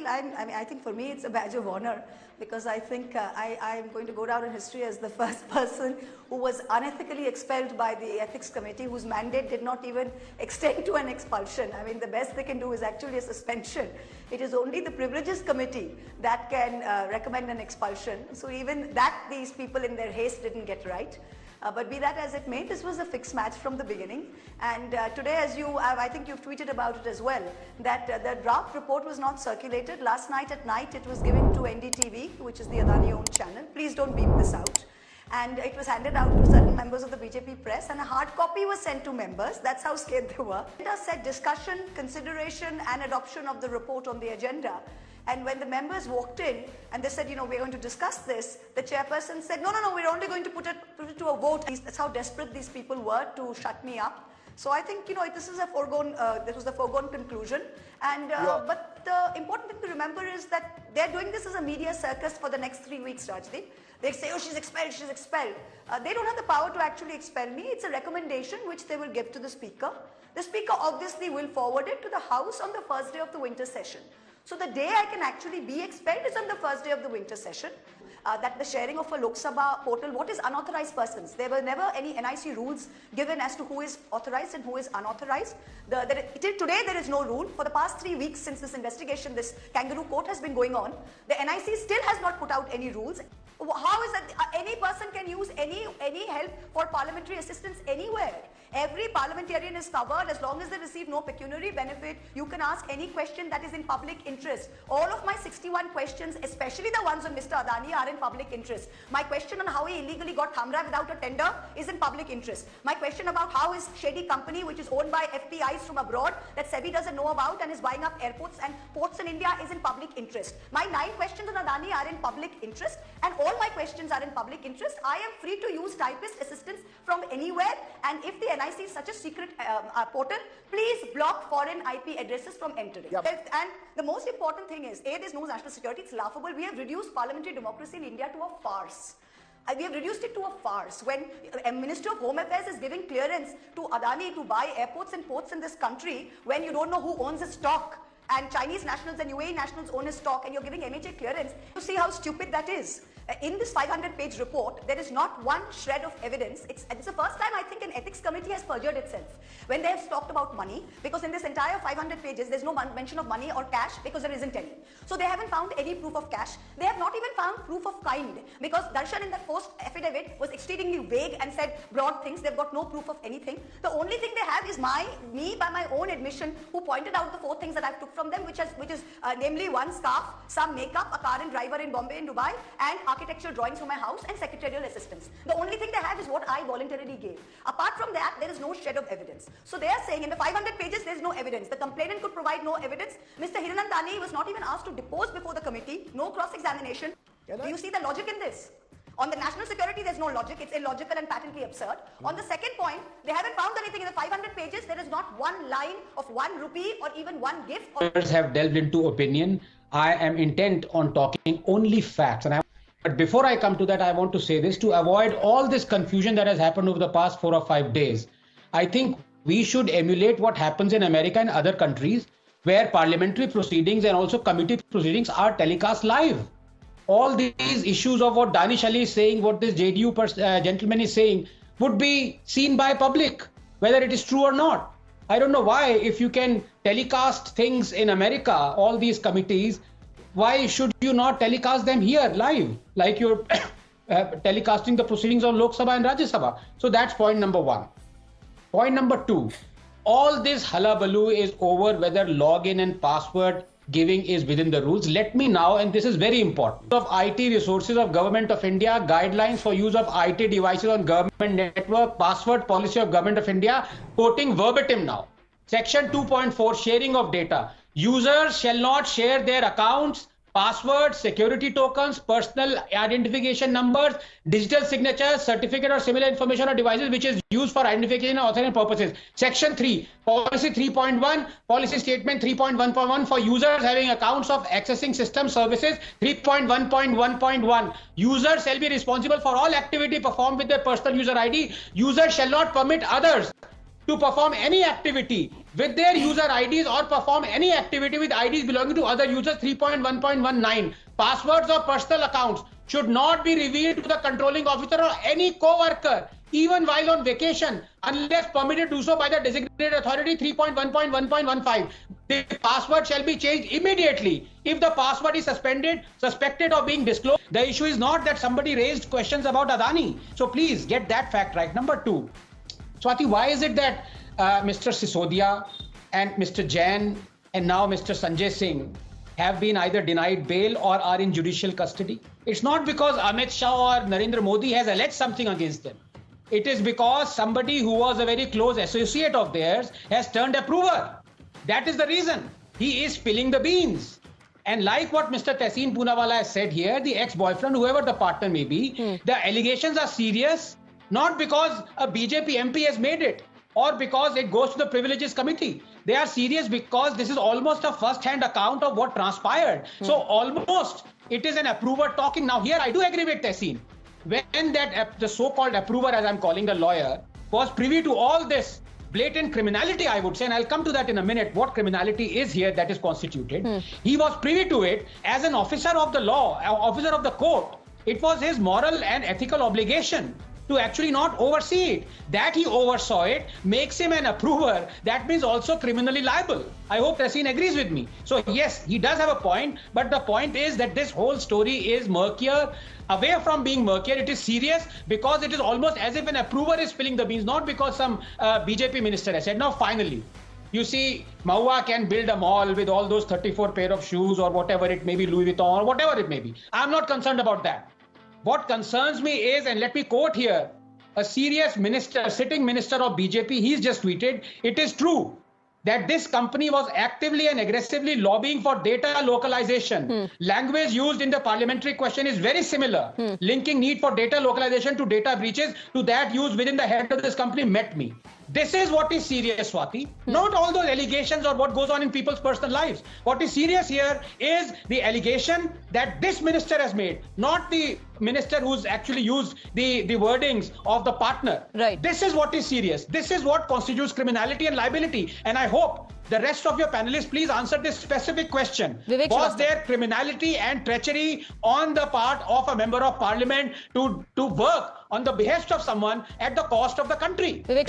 I think for me it's a badge of honor, because I think I'm going to go down in history as the first person who was unethically expelled by the Ethics Committee, whose mandate did not even extend to an expulsion. I mean, the best they can do is actually a suspension. It is only the Privileges Committee that can recommend an expulsion. So even that, these people in their haste didn't get right. But be that as it may, this was a fixed match from the beginning. And today, as I think you've tweeted about it as well, that the draft report was not circulated. Last night at night, it was given to NDTV, which is the Adani-owned channel. Please don't beep this out. And it was handed out to certain members of the BJP press, and a hard copy was sent to members. That's how scared they were. It said discussion, consideration, and adoption of the report on the agenda. And when the members walked in and they said, you know, we're going to discuss this, the chairperson said, no, we're only going to put it to a vote. That's how desperate these people were to shut me up. So I think, you know, this is a foregone, this was a foregone conclusion. And but the important thing to remember is that they're doing this as a media circus for the next 3 weeks, Rajdeep. They say, oh, she's expelled, she's expelled. They don't have the power to actually expel me. It's a recommendation which they will give to the Speaker. The Speaker obviously will forward it to the House on the first day of the winter session. So the day I can actually be expelled is on the first day of the winter session. That the sharing of a Lok Sabha portal, what is unauthorized persons? There were never any NIC rules given as to who is authorized and who is unauthorized. Till today there is no rule. For the past 3 weeks since this investigation, this kangaroo court has been going on, the NIC still has not put out any rules. How is that any person can use any help for parliamentary assistance anywhere? Every parliamentarian is covered as long as they receive no pecuniary benefit. You can ask any question that is in public interest. All of my 61 questions, especially the ones on Mr. Adani, are in public interest. My question on how he illegally got Thamra without a tender is in public interest. My question about how his shady company, which is owned by FPIs from abroad, that SEBI doesn't know about and is buying up airports and ports in India, is in public interest. My 9 questions on Adani are in public interest, and all my questions are in public interest. I am free to use typist assistance from anywhere, and if the NIC is such a secret portal, please block foreign IP addresses from entering. Yep. And the most important thing is, there's no national security. It's laughable. We have reduced parliamentary democracy in India to a farce. We have reduced it to a farce. When a Minister of Home Affairs is giving clearance to Adani to buy airports and ports in this country, when you don't know who owns the stock, and Chinese nationals and UAE nationals own his stock, and you're giving MHA clearance, you see how stupid that is. In this 500-page report, there is not one shred of evidence. It's the first time I think an ethics committee has perjured itself when they have talked about money, because in this entire 500 pages, there's no mention of money or cash, because there isn't any. So they haven't found any proof of cash. They have not even found proof of kind, because Darshan in that post affidavit was exceedingly vague and said broad things. They've got no proof of anything. The only thing they have is me by my own admission, who pointed out the 4 things that I've took from them, which is namely 1 scarf, some makeup, a car and driver in Bombay and Dubai, and architectural drawings for my house and secretarial assistance. The only thing they have is what I voluntarily gave. Apart from that, there is no shred of evidence. So they are saying in the 500 pages, there is no evidence. The complainant could provide no evidence. Mr. Hiranandani was not even asked to depose before the committee. No cross-examination. Do you see the logic in this? On the national security, there's no logic. It's illogical and patently absurd. On the second point, they haven't found anything. In the 500 pages, there is not one line of 1 rupee or even one gift. Others have delved into opinion. I am intent on talking only facts. But before I come to that, I want to say this to avoid all this confusion that has happened over the past 4 or 5 days. I think we should emulate what happens in America and other countries, where parliamentary proceedings and also committee proceedings are telecast live. All these issues of what Danish Ali is saying, what this JDU gentleman is saying, would be seen by public, whether it is true or not. I don't know why, if you can telecast things in America, all these committees, why should you not telecast them here live, like you're telecasting the proceedings of Lok Sabha and Rajya Sabha? So that's point number 1. Point number 2, all this hullabaloo is over whether login and password giving is within the rules. Let me now, and this is very important, of IT resources of Government of India, guidelines for use of IT devices on government network, password policy of Government of India, quoting verbatim now. Section 2.4, sharing of data. Users shall not share their accounts, passwords, security tokens, personal identification numbers, digital signatures, certificate or similar information or devices which is used for identification and authorization purposes. Section 3, policy 3.1, policy statement 3.1.1 for users having accounts of accessing system services. 3.1.1.1, users shall be responsible for all activity performed with their personal user ID. Users shall not permit others to perform any activity with their user IDs or perform any activity with IDs belonging to other users. 3.1.19 passwords or personal accounts should not be revealed to the controlling officer or any co-worker even while on vacation unless permitted to do so by the designated authority. 3.1.1.15 the password shall be changed immediately if the password is suspected of being disclosed. The issue is not that somebody raised questions about Adani, so please get that fact right. Number two, Swati, why is it that Mr. Sisodia and Mr. Jain and now Mr. Sanjay Singh have been either denied bail or are in judicial custody? It's not because Amit Shah or Narendra Modi has alleged something against them. It is because somebody who was a very close associate of theirs has turned approver. That is the reason. He is spilling the beans. And like what Mr. Tehseen Poonawalla has said here, the ex-boyfriend, whoever the partner may be, the allegations are serious, not because a BJP MP has made it or because it goes to the privileges committee. They are serious because this is almost a first-hand account of what transpired. So almost it is an approver talking. Now here I do agree with Tehseen. When that the so-called approver, as I'm calling the lawyer, was privy to all this blatant criminality, I would say, and I'll come to that in a minute, what criminality is here that is constituted. He was privy to it as an officer of the law, officer of the court. It was his moral and ethical obligation to actually not oversee it. That he oversaw it makes him an approver. That means also criminally liable. I hope Tehseen agrees with me. So yes, he does have a point, but the point is that this whole story is murkier. Away from being murkier, it is serious because it is almost as if an approver is spilling the beans, not because some BJP minister has said. Now finally, you see, Mahua can build a mall with all those 34 pair of shoes or whatever it may be, Louis Vuitton or whatever it may be. I'm not concerned about that. What concerns me is, and let me quote here, a serious minister, sitting minister of BJP, he's just tweeted, it is true that this company was actively and aggressively lobbying for data localization. Language used in the parliamentary question is very similar. Linking need for data localization to data breaches to that used within the head of this company met me. This is what is serious, Swati. Not all those allegations or what goes on in people's personal lives. What is serious here is the allegation that this minister has made, not the minister who's actually used the wordings of the partner. Right. This is what is serious. This is what constitutes criminality and liability. And I hope the rest of your panelists please answer this specific question. Vivek Was Srivastava. there criminality and treachery on the part of a member of parliament to work on the behest of someone at the cost of the country? Vivek